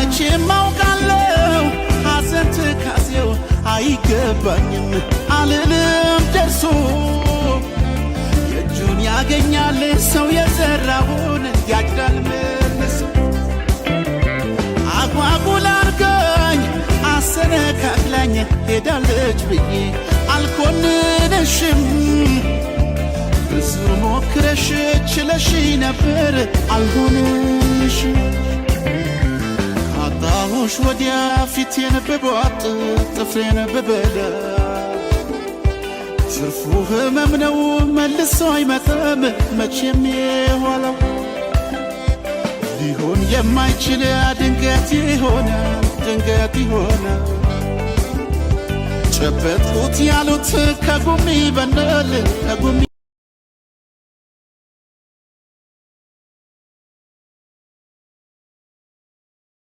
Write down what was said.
መቼም አውቃለሁ ሐዘን ትካዜው አይገባኝም አልልም ደርሶ የእጁን ያገኛል ሰው የዘራውን ያጭዳል መልሶ አጓጉል አርጋኝ አሰነካክላኝ ሄዳለች ብዬ አልኮንንሽም ብዙ ሞክረሽ ችለሽ ነበር አልሆንሽም ካጣሁሽ ወዲያ ፊቴን ብቧጥ ጥፍሬን ብበላ ትርፉ ህመም ነው መልሶ አይመጣም መቼም የኋላው ሊሆን የማይችል ድንገት ይሆናል ጨበጥኩት ያሉት ከጉም ይበናል